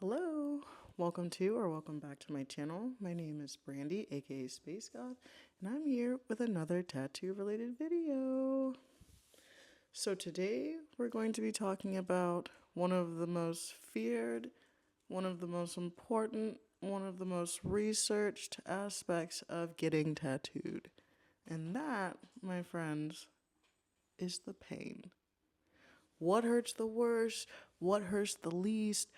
Hello, welcome back to my channel. My name is Brandy, aka Space God, and I'm here with another tattoo related video. So today we're going to be talking about one of the most feared, one of the most important, one of the most researched aspects of getting tattooed. And that, my friends, is the pain. What hurts the worst? What hurts the least?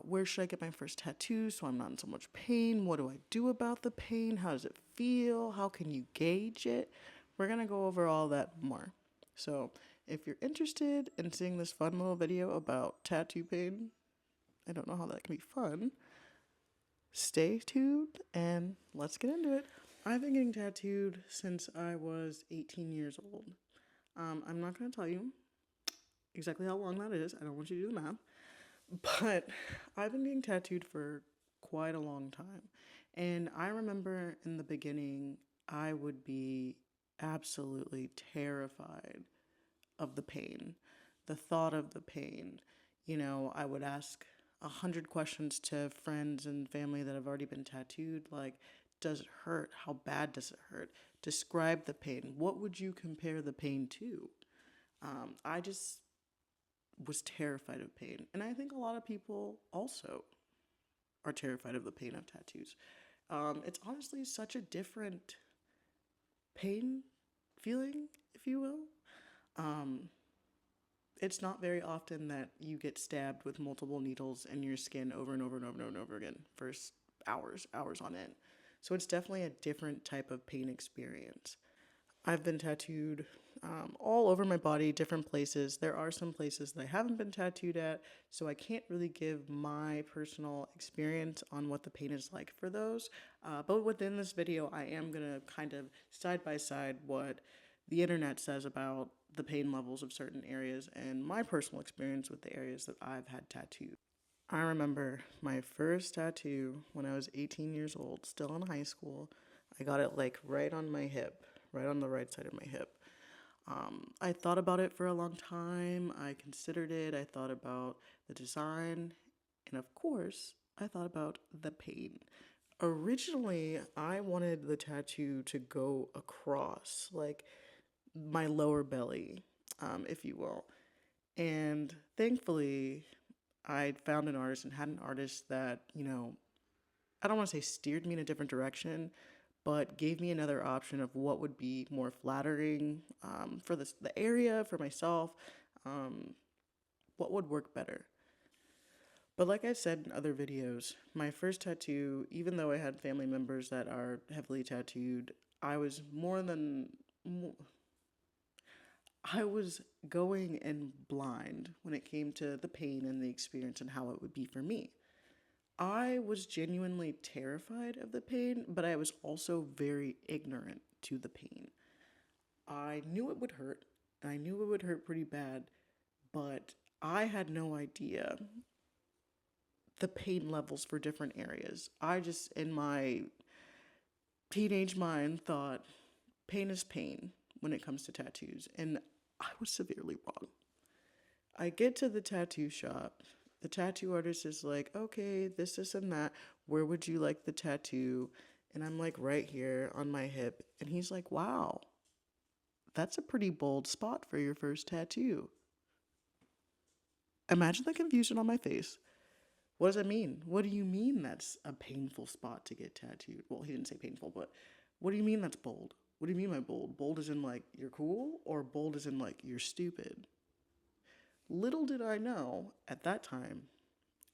Where should I get my first tattoo so I'm not in so much pain? What do I do about the pain? How does it feel? How can you gauge it? We're going to go over all that more. So, if you're interested in seeing this fun little video about tattoo pain, I don't know how that can be fun. Stay tuned and let's get into it. I've been getting tattooed since I was 18 years old. I'm not going to tell you exactly how long that is. I don't want you to do the math. But I've been getting tattooed for quite a long time. And I remember in the beginning, I would be absolutely terrified of the pain, the thought of the pain. I would ask 100 questions to friends and family that have already been tattooed, like, does it hurt? How bad does it hurt? Describe the pain. What would you compare the pain to? I just was terrified of pain. And I think a lot of people also are terrified of the pain of tattoos. It's honestly such a different pain feeling, if you will. Um, it's not very often that you get stabbed with multiple needles in your skin over and over and over and over and over again for hours on end. So it's definitely a different type of pain experience. I've been tattooed all over my body, different places. There are some places that I haven't been tattooed at, so I can't really give my personal experience on what the pain is like for those. But within this video, I am going to kind of side by side what the internet says about the pain levels of certain areas and my personal experience with the areas that I've had tattooed. I remember my first tattoo when I was 18 years old, still in high school. I got it like right on my hip, right on the right side of my hip. I thought about it for a long time. I considered it. I thought about the design. And of course, I thought about the pain. Originally, I wanted the tattoo to go across, like my lower belly, if you will. And thankfully, I found an artist and had an artist that, I don't want to say steered me in a different direction, but gave me another option of what would be more flattering for the area, for myself, um, what would work better. But like I've said in other videos, my first tattoo, even though I had family members that are heavily tattooed, I was more than. I was going in blind when it came to the pain and the experience and how it would be for me. I was genuinely terrified of the pain, but I was also very ignorant to the pain. I knew it would hurt. I knew it would hurt pretty bad, but I had no idea the pain levels for different areas. I just, in my teenage mind, thought pain is pain when it comes to tattoos, and I was severely wrong. I get to the tattoo shop. The tattoo artist is like, okay, this, and that. Where would you like the tattoo? And I'm like, right here on my hip. And he's like, wow, that's a pretty bold spot for your first tattoo. Imagine the confusion on my face. What does that mean? What do you mean that's a painful spot to get tattooed? Well, he didn't say painful, but what do you mean that's bold? What do you mean by bold? Bold is in like you're cool, or bold is in like you're stupid? Little did I know at that time,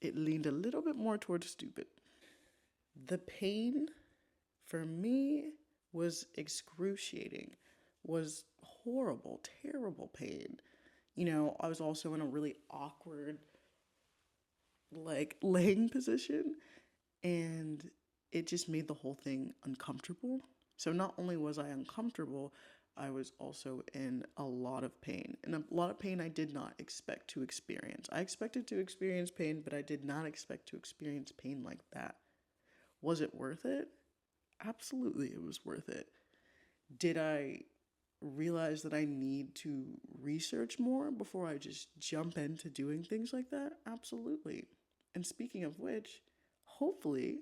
it leaned a little bit more towards stupid. The pain for me was excruciating, was horrible, terrible pain. I was also in a really awkward, like, laying position, and it just made the whole thing uncomfortable. So not only was I uncomfortable, I was also in a lot of pain. And a lot of pain I did not expect to experience. I expected to experience pain, but I did not expect to experience pain like that. Was it worth it? Absolutely, it was worth it. Did I realize that I need to research more before I just jump into doing things like that? Absolutely. And speaking of which, hopefully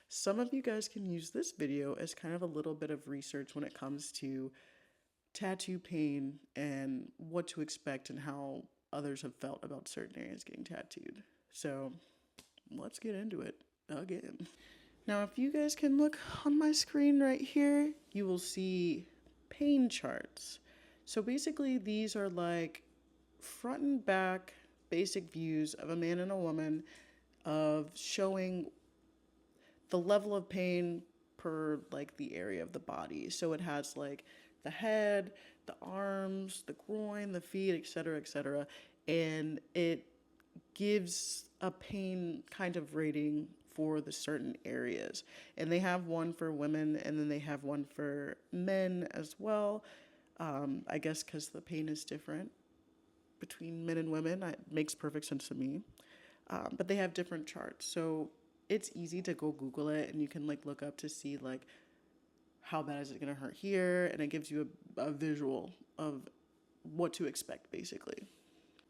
some of you guys can use this video as kind of a little bit of research when it comes to tattoo pain and what to expect and how others have felt about certain areas getting tattooed. So let's get into it again. Now, if you guys can look on my screen right here, you will see pain charts. So basically, these are like front and back basic views of a man and a woman of showing the level of pain per like the area of the body. So it has like the head, the arms, the groin, the feet, etc., etc. And it gives a pain kind of rating for the certain areas. And they have one for women and then they have one for men as well. I guess because the pain is different between men and women. It makes perfect sense to me. But they have different charts. So it's easy to go Google it and you can like look up to see like how bad is it going to hurt here. And it gives you a visual of what to expect basically.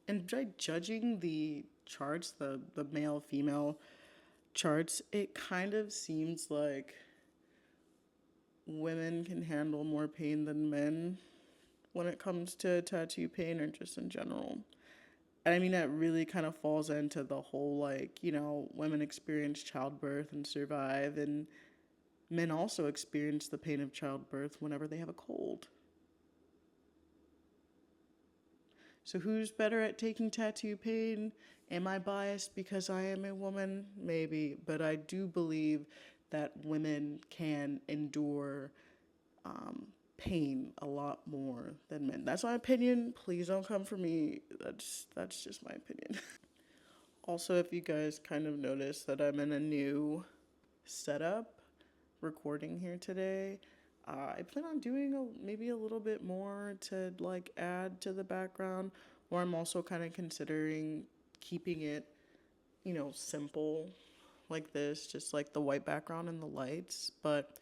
And by judging the charts, the male female charts, it kind of seems like women can handle more pain than men when it comes to tattoo pain or just in general. And I mean, that really kind of falls into the whole like, you know, women experience childbirth and survive, and men also experience the pain of childbirth whenever they have a cold. So who's better at taking tattoo pain? Am I biased because I am a woman? Maybe, but I do believe that women can endure pain a lot more than men. That's my opinion. Please don't come for me. That's just my opinion. Also, if you guys kind of notice that I'm in a new setup recording here today, I plan on doing maybe a little bit more to like add to the background, or I'm also kind of considering keeping it, you know, simple like this, just like the white background and the lights. But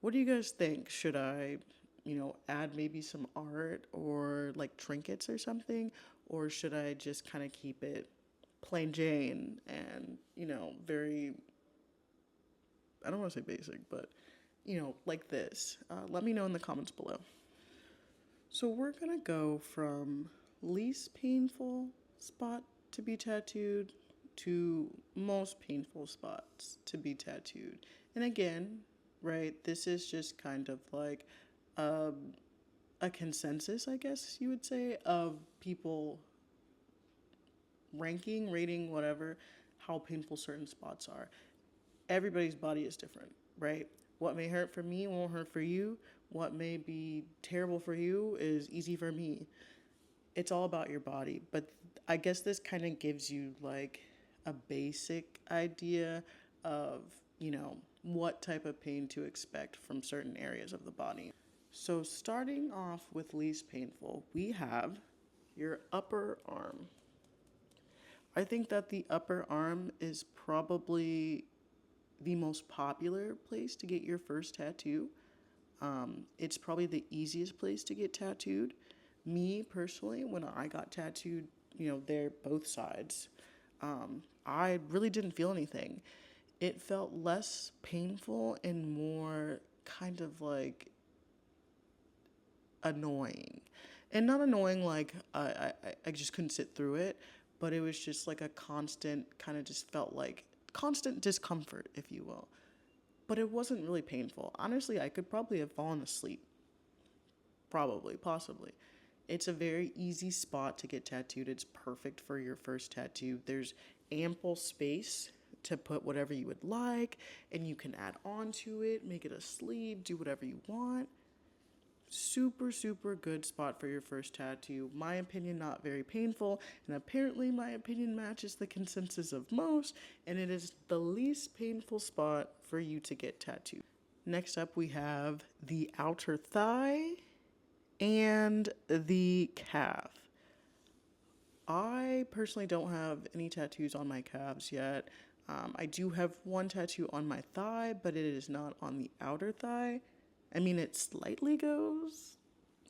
what do you guys think? Should I, you know, add maybe some art or like trinkets or something? Or should I just kind of keep it plain Jane and, you know, very, I don't want to say basic, but, you know, like this? Let me know in the comments below. So we're going to go from least painful spot to be tattooed to most painful spots to be tattooed. And again, right, this is just kind of like a consensus, I guess you would say, of people ranking, rating, whatever, how painful certain spots are. Everybody's body is different, right? What may hurt for me won't hurt for you. What may be terrible for you is easy for me. It's all about your body. But I guess this kind of gives you like a basic idea of, you know, what type of pain to expect from certain areas of the body. So starting off with least painful, we have your upper arm. I think that the upper arm is probably the most popular place to get your first tattoo. It's probably the easiest place to get tattooed. Me personally, when I got tattooed, you know, they're both sides. I really didn't feel anything. It felt less painful and more kind of like annoying. And not annoying like I just couldn't sit through it, but it was just like a constant, kind of just felt like constant discomfort, if you will. But it wasn't really painful. Honestly, I could probably have fallen asleep. Probably, possibly. It's a very easy spot to get tattooed. It's perfect for your first tattoo. There's ample space to put whatever you would like, and you can add on to it, make it a sleeve, do whatever you want. Super, super good spot for your first tattoo. My opinion, not very painful, and apparently my opinion matches the consensus of most, and it is the least painful spot for you to get tattooed. Next up, we have the outer thigh and the calf. I personally don't have any tattoos on my calves yet. I do have one tattoo on my thigh, but it is not on the outer thigh. I mean, it slightly goes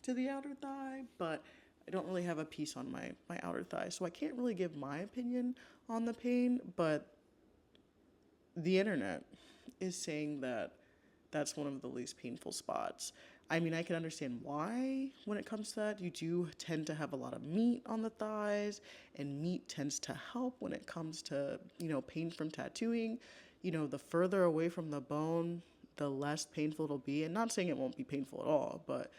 to the outer thigh, but I don't really have a piece on my outer thigh, so I can't really give my opinion on the pain, but the internet is saying that that's one of the least painful spots. I mean, I can understand why when it comes to that. You do tend to have a lot of meat on the thighs, and meat tends to help when it comes to, pain from tattooing. The further away from the bone, the less painful it'll be. And not saying it won't be painful at all, but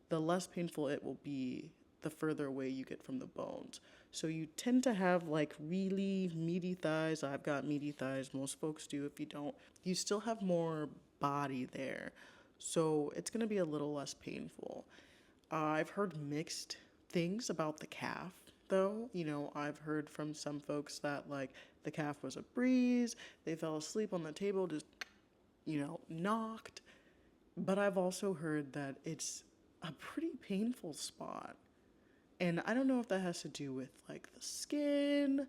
the less painful it will be the further away you get from the bones. So you tend to have like really meaty thighs. I've got meaty thighs. Most folks do. If you don't, you still have more body there. So it's going to be a little less painful. I've heard mixed things about the calf, though. I've heard from some folks that like the calf was a breeze. They fell asleep on the table, just, knocked. But I've also heard that it's a pretty painful spot. And I don't know if that has to do with like the skin.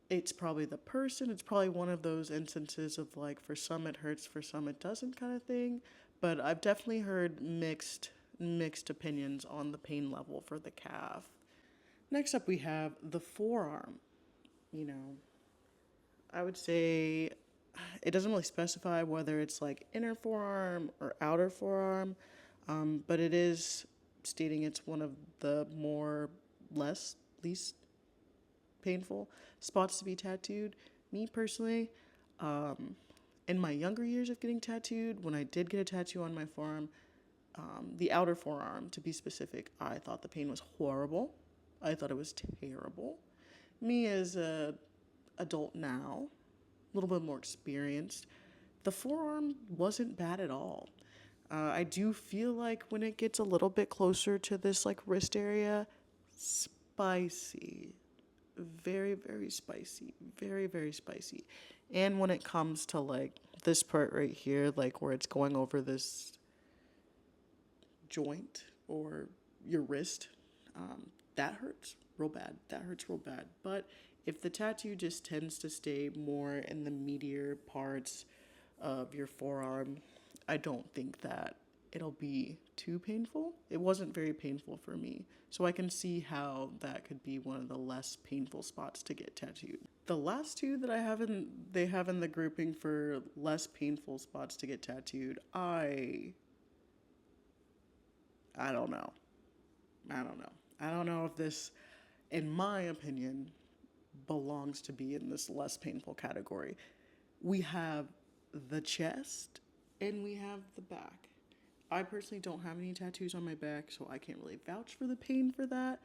It's probably the person. It's probably one of those instances of like, for some it hurts, for some it doesn't kind of thing. But I've definitely heard mixed opinions on the pain level for the calf. Next up, we have the forearm. I would say it doesn't really specify whether it's like inner forearm or outer forearm, but it is stating it's one of the least painful spots to be tattooed. Me personally, in my younger years of getting tattooed, when I did get a tattoo on my forearm, the outer forearm to be specific, I thought the pain was horrible. I thought it was terrible. Me as a adult now, a little bit more experienced, the forearm wasn't bad at all. I do feel like when it gets a little bit closer to this like wrist area, spicy. Very, very spicy. Very, very spicy. And when it comes to like this part right here, like where it's going over this joint or your wrist, that hurts real bad. That hurts real bad. But if the tattoo just tends to stay more in the meatier parts of your forearm, I don't think that it'll be too painful. It wasn't very painful for me. So I can see how that could be one of the less painful spots to get tattooed. The last two that they have in the grouping for less painful spots to get tattooed, I don't know. I don't know if this, in my opinion, belongs to be in this less painful category. We have the chest and we have the back. I personally don't have any tattoos on my back, so I can't really vouch for the pain for that.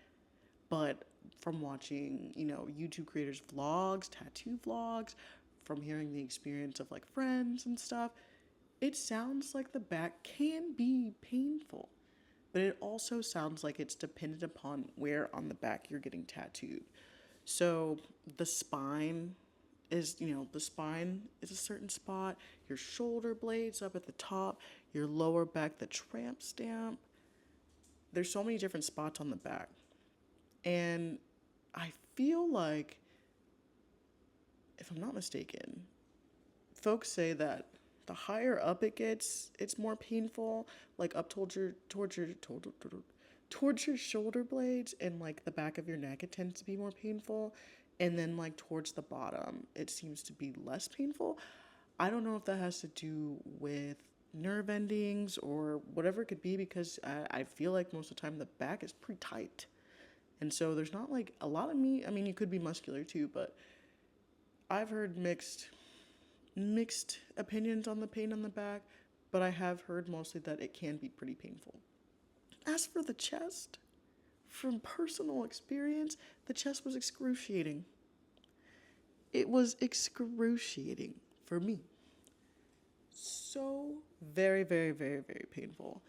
But from watching, YouTube creators' vlogs, tattoo vlogs, from hearing the experience of like friends and stuff, it sounds like the back can be painful. But it also sounds like it's dependent upon where on the back you're getting tattooed. So the spine is a certain spot, your shoulder blades up at the top, your lower back, the tramp stamp. There's so many different spots on the back. And I feel like, if I'm not mistaken, folks say that the higher up it gets, it's more painful, like up towards your shoulder blades and like the back of your neck, it tends to be more painful. And then like towards the bottom, it seems to be less painful. I don't know if that has to do with nerve endings or whatever it could be, because I feel like most of the time the back is pretty tight. And so there's not like a lot of meat. I mean, you could be muscular too, but I've heard mixed opinions on the pain on the back, but I have heard mostly that it can be pretty painful. As for the chest, from personal experience, the chest was excruciating. It was excruciating for me. So very, very, very, very painful.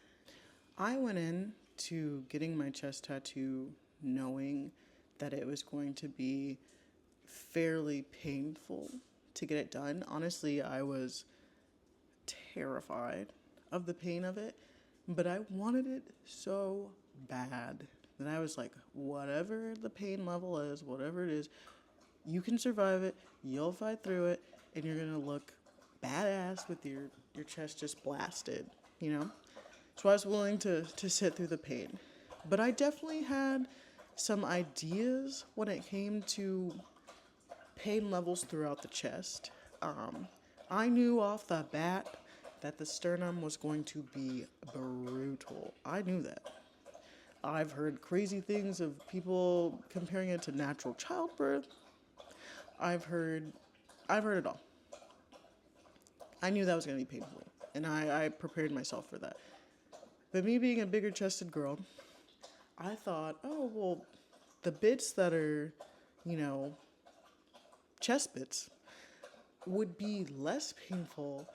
I went in to getting my chest tattoo knowing that it was going to be fairly painful to get it done. Honestly, I was terrified of the pain of it, but I wanted it so bad that I was like, whatever the pain level is, whatever it is, you can survive it, you'll fight through it, and you're gonna look badass with your chest just blasted, So I was willing to sit through the pain. But I definitely had some ideas when it came to pain levels throughout the chest. I knew off the bat that the sternum was going to be brutal. I knew that. I've heard crazy things of people comparing it to natural childbirth. I've heard it all. I knew that was going to be painful, and I prepared myself for that. But me being a bigger chested girl, I thought, oh, well, the bits that are, you know, chest bits would be less painful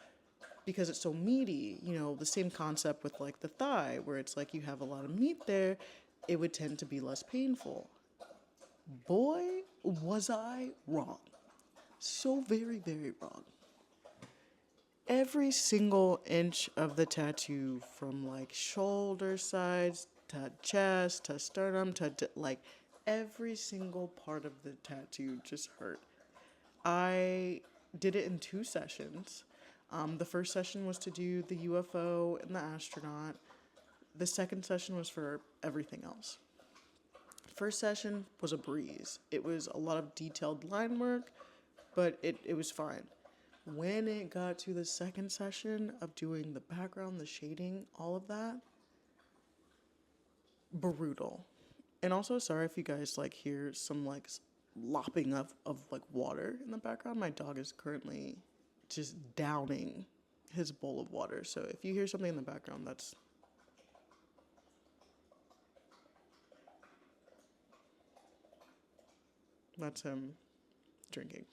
because it's so meaty. You know, the same concept with like the thigh, where it's like you have a lot of meat there, it would tend to be less painful. Boy, was I wrong. So very, very wrong. Every single inch of the tattoo, from like shoulder sides to chest to sternum to like every single part of the tattoo just hurt. I did it in 2 sessions. The first session was to do the UFO and the astronaut. The second session was for everything else. First session was a breeze. It was a lot of detailed line work, but it was fine. When it got to the second session of doing the background, the shading, all of that, brutal. And also, sorry if you guys like hear some like lopping of like water in the background. My dog is currently just downing his bowl of water. So if you hear something in the background, that's him drinking.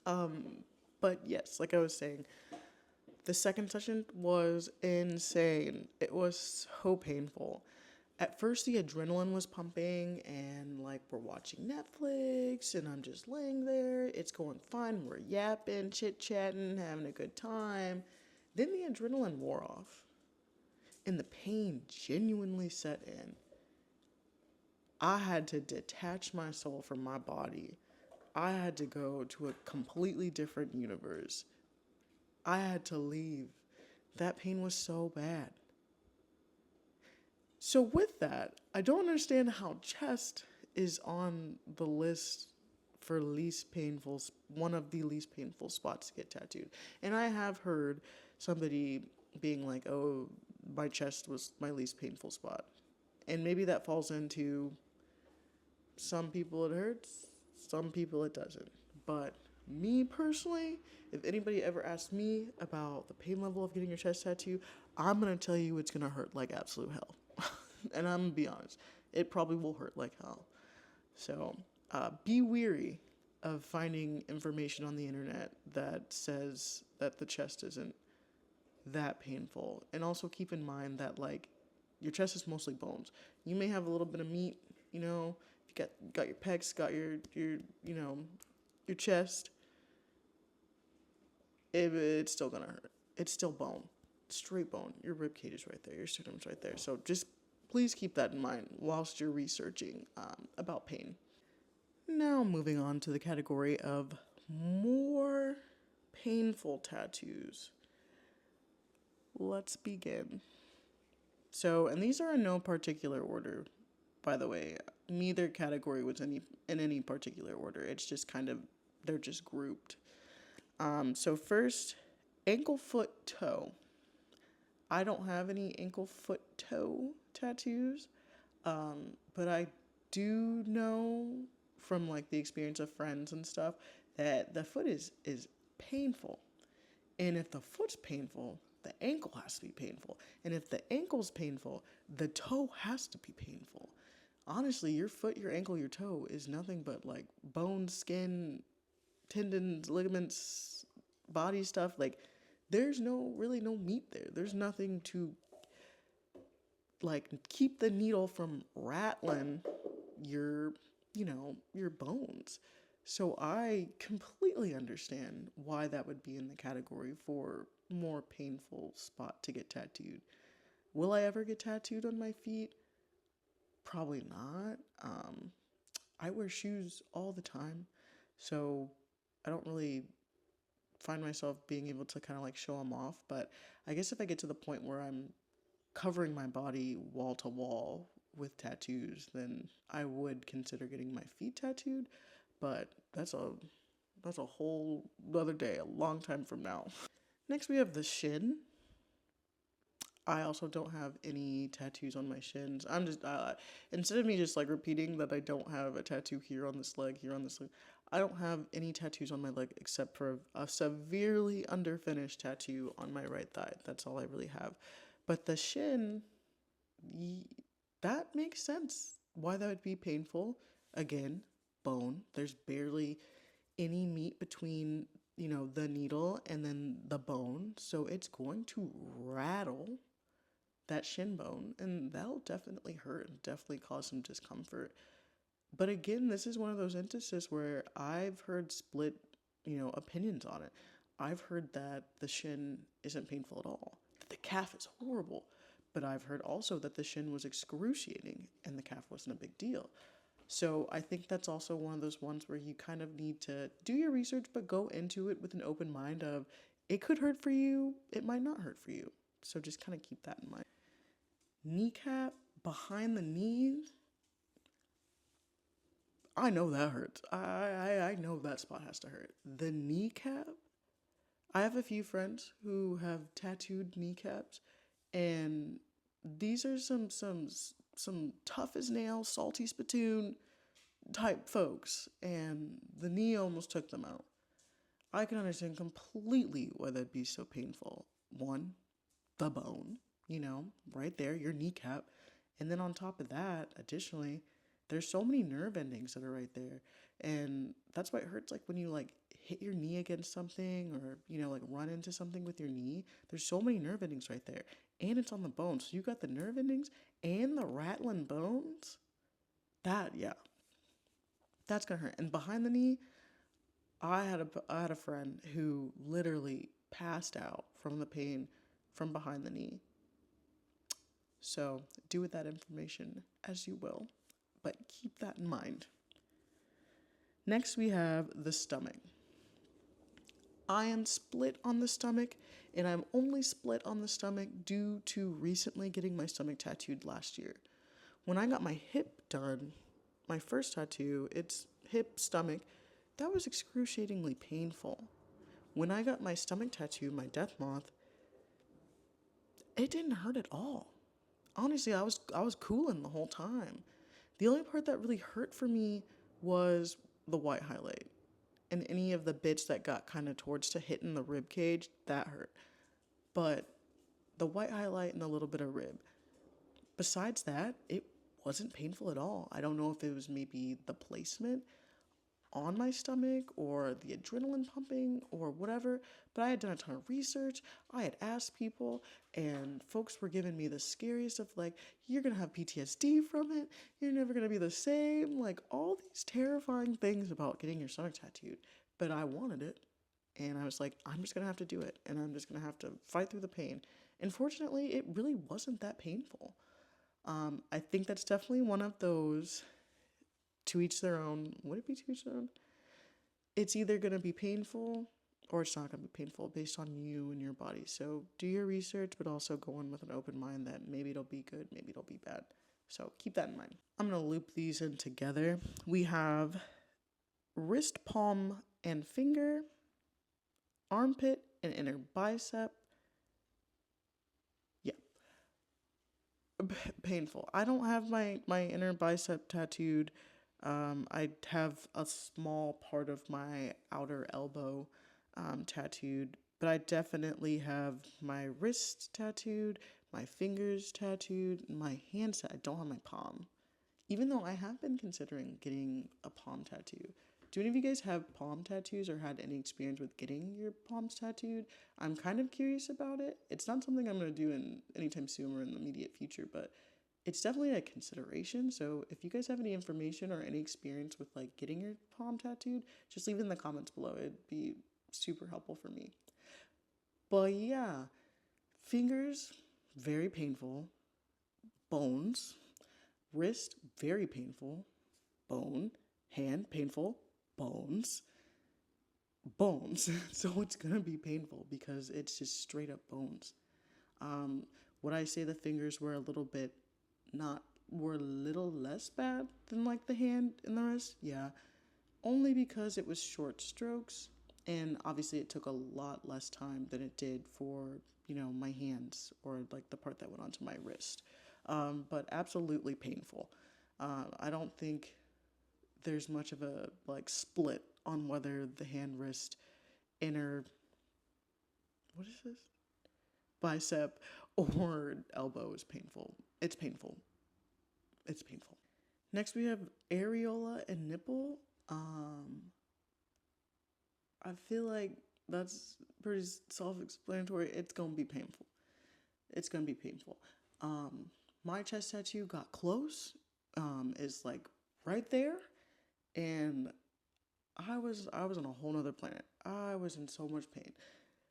But yes, like I was saying, the second session was insane. It was so painful. At first, the adrenaline was pumping, and like we're watching Netflix, and I'm just laying there. It's going fine. We're yapping, chit chatting, having a good time. Then the adrenaline wore off, and the pain genuinely set in. I had to detach my soul from my body. I had to go to a completely different universe. I had to leave. That pain was so bad. So, with that, I don't understand how chest is on the list for least painful, one of the least painful spots to get tattooed. And I have heard somebody being like, oh, my chest was my least painful spot. And maybe that falls into some people it hurts, some people it doesn't. But me personally, if anybody ever asks me about the pain level of getting your chest tattoo, I'm going to tell you it's going to hurt like absolute hell. And I'm going to be honest, it probably will hurt like hell. So be weary of finding information on the internet that says that the chest isn't that painful. And also keep in mind that, like, your chest is mostly bones. You may have a little bit of meat, you know, if you got your pecs, got your you know, your chest, it's still gonna hurt. It's still bone, straight bone. Your rib cage is right there. Your sternum's right there. So just please keep that in mind whilst you're researching about pain. Now moving on to the category of more painful tattoos. Let's begin. So, and these are in no particular order, by the way. Neither category was in any particular order. It's just kind of, they're just grouped. So first, ankle, foot, toe. I don't have any ankle, foot, toe tattoos, but I do know from like the experience of friends and stuff that the foot is painful. And if the foot's painful, the ankle has to be painful. And if the ankle's painful, the toe has to be painful. Honestly, your foot, your ankle, your toe is nothing but like bone, skin, tendons, ligaments, body stuff. Like, there's really no meat there. There's nothing to like keep the needle from rattling your bones. So I completely understand why that would be in the category for more painful spot to get tattooed. Will I ever get tattooed on my feet? Probably not. I wear shoes all the time, so I don't really find myself being able to kind of like show them off. But I guess if I get to the point where I'm covering my body wall to wall with tattoos, then I would consider getting my feet tattooed. But that's That's a whole other day, a long time from now. Next, we have the shin. I also don't have any tattoos on my shins. I'm just, instead of me just like repeating that I don't have a tattoo here on this leg, here on this leg, I don't have any tattoos on my leg except for a severely underfinished tattoo on my right thigh. That's all I really have. But the shin, that makes sense. Why that would be painful. Again, bone. There's barely any meat between, the needle and then the bone. So it's going to rattle that shin bone, and that'll definitely hurt and definitely cause some discomfort. But again, this is one of those instances where I've heard split, opinions on it. I've heard that the shin isn't painful at all, that the calf is horrible. But I've heard also that the shin was excruciating and the calf wasn't a big deal. So I think that's also one of those ones where you kind of need to do your research, but go into it with an open mind of it could hurt for you, it might not hurt for you. So just kind of keep that in mind. Kneecap behind the knees. I know that hurts. I know that spot has to hurt. The kneecap. I have a few friends who have tattooed kneecaps, and these are some tough as nails, salty spittoon type folks, and the knee almost took them out. I can understand completely why that'd be so painful. One, the bone, right there, your kneecap. And then on top of that, additionally, there's so many nerve endings that are right there. And that's why it hurts like when you like hit your knee against something or, like run into something with your knee. There's so many nerve endings right there. And it's on the bone. So you got the nerve endings and the rattling bones. Yeah. That's gonna hurt. And behind the knee, I had a friend who literally passed out from the pain from behind the knee. So do with that information as you will, but keep that in mind. Next, we have the stomach. I am split on the stomach, and I'm only split on the stomach due to recently getting my stomach tattooed last year. When I got my hip done, my first tattoo, it's hip, stomach, that was excruciatingly painful. When I got my stomach tattoo, my death moth, it didn't hurt at all. Honestly, I was cooling the whole time. The only part that really hurt for me was the white highlight. And any of the bits that got kind of towards to hitting the rib cage, that hurt. But the white highlight and a little bit of rib. Besides that, it wasn't painful at all. I don't know if it was maybe the placement on my stomach or the adrenaline pumping or whatever, but I had done a ton of research. I had asked people, and folks were giving me the scariest of like, you're gonna have PTSD from it, you're never gonna be the same, like all these terrifying things about getting your stomach tattooed. But I wanted it, and I was like, I'm just gonna have to do it, and I'm just gonna have to fight through the pain. And fortunately, it really wasn't that painful. I think that's definitely one of those to each their own. Would it be to each their own? It's either going to be painful or it's not going to be painful based on you and your body. So do your research, but also go in with an open mind that maybe it'll be good, maybe it'll be bad. So keep that in mind. I'm going to loop these in together. We have wrist, palm, and finger, armpit, and inner bicep. Yeah. Painful. I don't have my inner bicep tattooed. I have a small part of my outer elbow tattooed, but I definitely have my wrist tattooed, my fingers tattooed, my hands. I don't have my palm, even though I have been considering getting a palm tattoo. Do any of you guys have palm tattoos or had any experience with getting your palms tattooed? I'm kind of curious about it. It's not something I'm going to do in anytime soon or in the immediate future, but it's definitely a consideration. So if you guys have any information or any experience with like getting your palm tattooed, just leave it in the comments below. It'd be super helpful for me. But yeah, fingers, very painful. Bones, wrist, very painful. Bone, hand, painful. Bones. So it's gonna be painful because it's just straight up bones. Would I say the fingers were a little less bad than like the hand and the wrist? Yeah. only because it was short strokes, and obviously it took a lot less time than it did for, my hands or like the part that went onto my wrist. But absolutely painful. I don't think there's much of a like split on whether the hand wrist inner, what is this, bicep or elbow is painful. It's painful. It's painful. Next we have areola and nipple. um I feel like that's pretty self-explanatory. It's gonna be painful. It's gonna be painful. um my chest tattoo got close, is like right there, and I was on a whole nother planet. I was in so much pain.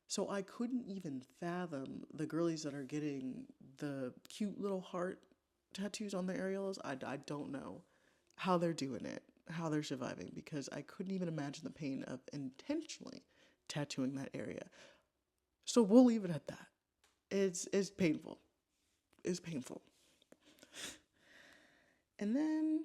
So I couldn't even fathom the girlies that are getting the cute little heart tattoos on their areolas. I don't know how they're doing it, how they're surviving, because I couldn't even imagine the pain of intentionally tattooing that area. So we'll leave it at that. It's painful. It's painful. And then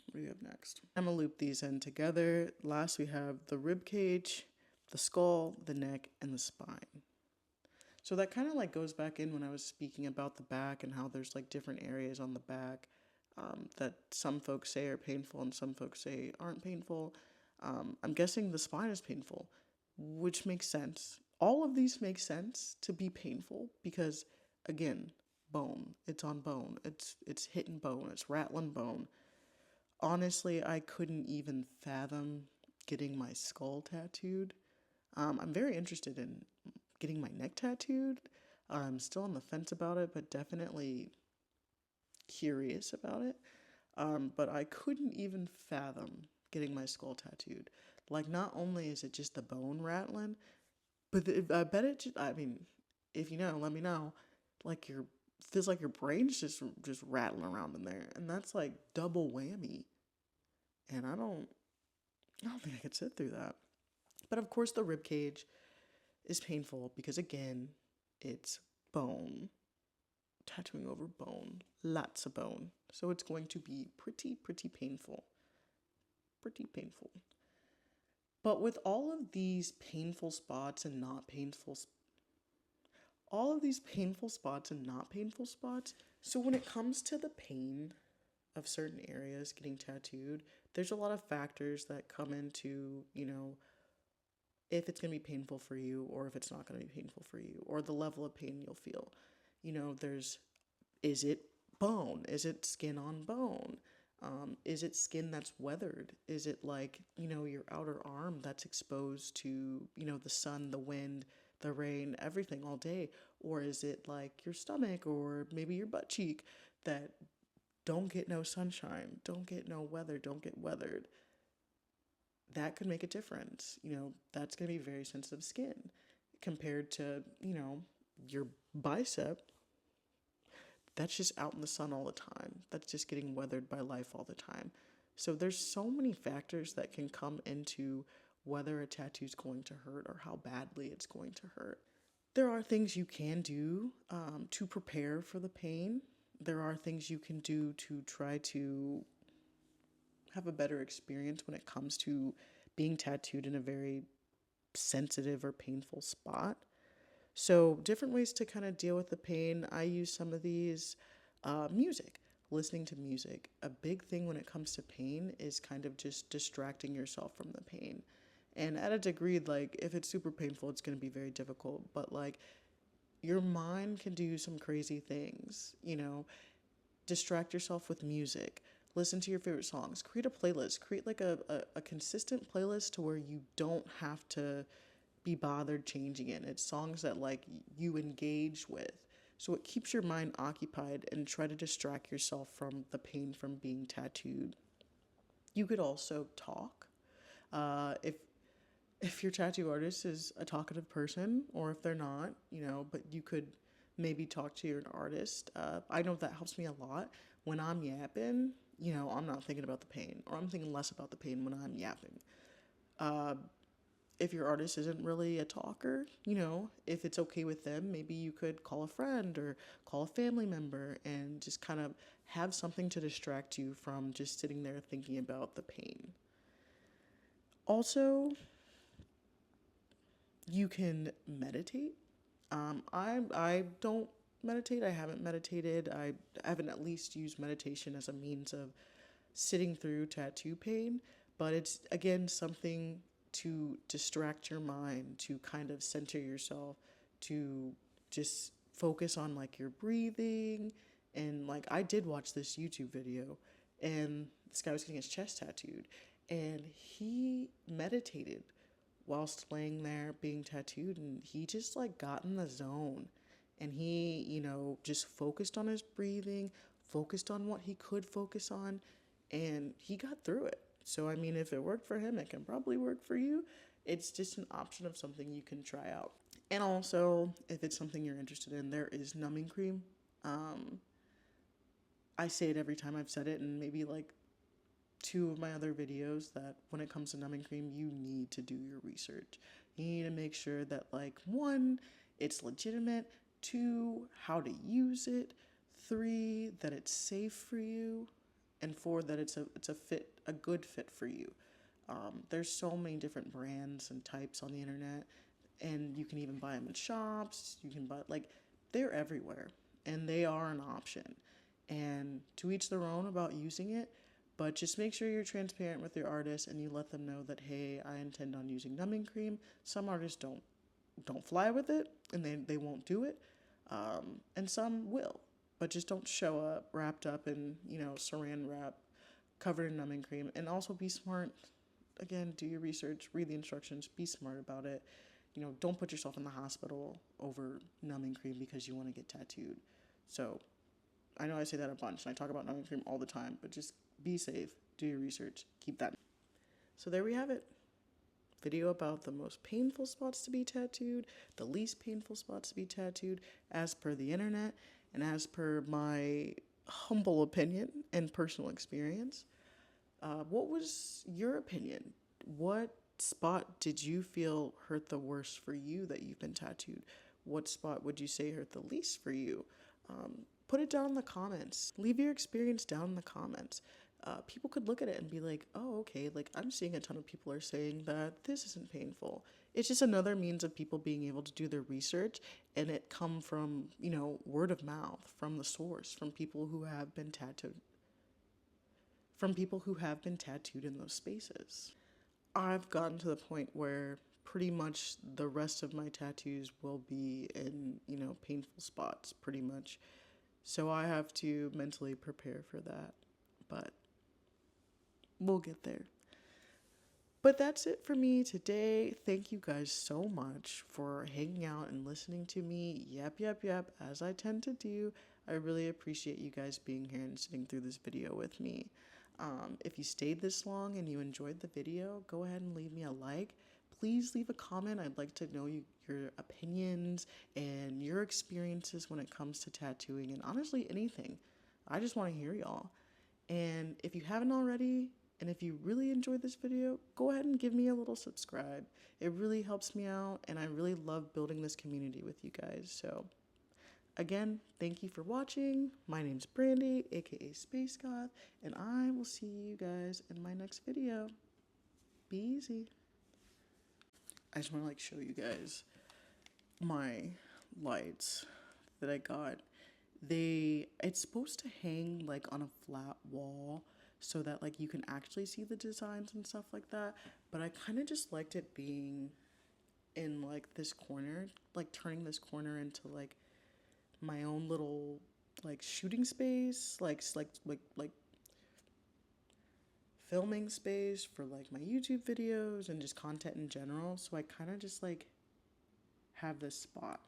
what do we have next? I'm gonna loop these in together. Last we have the rib cage, the skull, the neck, and the spine. So that kind of like goes back in when I was speaking about the back and how there's like different areas on the back, that some folks say are painful and some folks say aren't painful. I'm guessing the spine is painful, which makes sense. All of these make sense to be painful because, again, bone. It's on bone. It's hitting bone. It's rattling bone. Honestly, I couldn't even fathom getting my skull tattooed. I'm very interested in getting my neck tattooed. I'm still on the fence about it, but definitely curious about it. But I couldn't even fathom getting my skull tattooed. Like, not only is it just the bone rattling, but I bet it. I mean, if you know, let me know. Like your feels like your brain's just rattling around in there, and that's like double whammy. And I don't think I could sit through that. But of course, the rib cage is painful because, again, it's bone. Tattooing over bone. Lots of bone. So it's going to be pretty painful. Pretty painful. But with all of these painful spots and not painful all of these painful spots and not painful spots, so when it comes to the pain of certain areas getting tattooed, there's a lot of factors that come into, if it's going to be painful for you or if it's not going to be painful for you, or the level of pain you'll feel. There's, is it bone? Is it skin on bone? Is it skin that's weathered? Is it like, your outer arm that's exposed to, the sun, the wind, the rain, everything all day? Or is it like your stomach or maybe your butt cheek that don't get no sunshine, don't get no weather, don't get weathered? That could make a difference. That's going to be very sensitive skin compared to, your bicep. That's just out in the sun all the time. That's just getting weathered by life all the time. So there's so many factors that can come into whether a tattoo is going to hurt or how badly it's going to hurt. There are things you can do to prepare for the pain. There are things you can do to try to have a better experience when it comes to being tattooed in a very sensitive or painful spot. So, different ways to kind of deal with the pain. I use some of these. Music, listening to music. A big thing when it comes to pain is kind of just distracting yourself from the pain. And at a degree, like, if it's super painful, it's going to be very difficult. But, like, your mind can do some crazy things, distract yourself with music, listen to your favorite songs, create a playlist, create like a consistent playlist to where you don't have to be bothered changing it. It's songs that like you engage with. So it keeps your mind occupied and try to distract yourself from the pain from being tattooed. You could also talk. If your tattoo artist is a talkative person, or if they're not, but you could maybe talk to your artist. I know that helps me a lot when I'm yapping. I'm not thinking about the pain, or I'm thinking less about the pain when I'm yapping. If your artist isn't really a talker, if it's okay with them, maybe you could call a friend or call a family member and just kind of have something to distract you from just sitting there thinking about the pain. Also, you can meditate. I don't meditate. I haven't meditated. I haven't at least used meditation as a means of sitting through tattoo pain, but it's again something to distract your mind, to kind of center yourself, to just focus on like your breathing. And like I did watch this YouTube video, and this guy was getting his chest tattooed, and he meditated whilst laying there being tattooed, and he just like got in the zone, and he, just focused on his breathing, focused on what he could focus on, and he got through it. So I mean, if it worked for him, it can probably work for you. It's just an option of something you can try out. And also, if it's something you're interested in, there is numbing cream. I say it every time I've said it, and maybe like two of my other videos, that when it comes to numbing cream, you need to do your research. You need to make sure that, like, one, it's legitimate, two, how to use it, three, that it's safe for you, and four, that it's a good fit for you. There's so many different brands and types on the internet, and you can even buy them in shops. You can buy, like, they're everywhere, and they are an option. And to each their own about using it, but just make sure you're transparent with your artist and you let them know that, hey, I intend on using numbing cream. Some artists don't fly with it, and they won't do it, and some will, but just don't show up wrapped up in saran wrap, covered in numbing cream. And also be smart. Again, do your research, read the instructions, be smart about it. Don't put yourself in the hospital over numbing cream because you want to get tattooed. So I know I say that a bunch, and I talk about numbing cream all the time, but just be safe, do your research, keep that. So there we have it. Video about the most painful spots to be tattooed, the least painful spots to be tattooed, as per the internet, and as per my humble opinion and personal experience. What was your opinion? What spot did you feel hurt the worst for you that you've been tattooed? What spot would you say hurt the least for you? Put it down in the comments. Leave your experience down in the comments. People could look at it and be like, oh, okay, like I'm seeing a ton of people are saying that this isn't painful. It's just another means of people being able to do their research, and it come from, word of mouth, from the source, from people who have been tattooed, in those spaces. I've gotten to the point where pretty much the rest of my tattoos will be in, painful spots, pretty much. So I have to mentally prepare for that. But we'll get there. But that's it for me today. Thank you guys so much for hanging out and listening to me. Yep, as I tend to do. I really appreciate you guys being here and sitting through this video with me. If you stayed this long and you enjoyed the video, go ahead and leave me a like. Please leave a comment. I'd like to know your opinions and your experiences when it comes to tattooing, and honestly anything. I just want to hear y'all. And if you haven't already, and if you really enjoyed this video, go ahead and give me a little subscribe. It really helps me out, and I really love building this community with you guys. So again, thank you for watching. My name's Brandy, aka Space Goth, and I will see you guys in my next video. Be easy. I just want to show you guys my lights that I got. It's supposed to hang on a flat wall so that you can actually see the designs and stuff like that, but I kind of just liked it being in this corner, turning this corner into my own little shooting space, like filming space for my YouTube videos and just content in general. So I kind of just have this spot.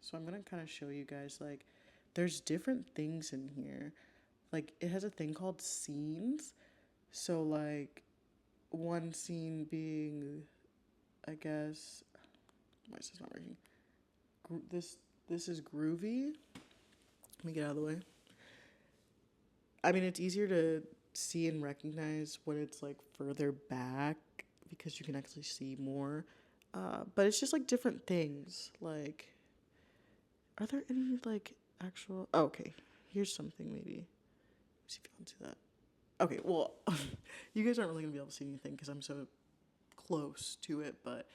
So I'm gonna kind of show you guys there's different things in here. It has a thing called scenes. So one scene being, I guess, why is this not working? This is groovy. Let me get out of the way. I mean, it's easier to see and recognize when it's further back because you can actually see more. But it's just different things. Are there any actual? Oh, okay, here's something maybe. Let's see if you can see that. Okay, well, you guys aren't really gonna be able to see anything because I'm so close to it, but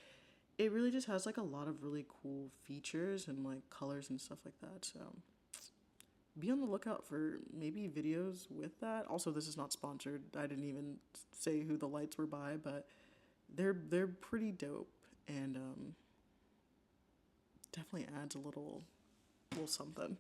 it really just has like a lot of really cool features and like colors and stuff like that. So be on the lookout for maybe videos with that. Also, this is not sponsored. I didn't even say who the lights were by, but they're pretty dope and definitely adds a little something.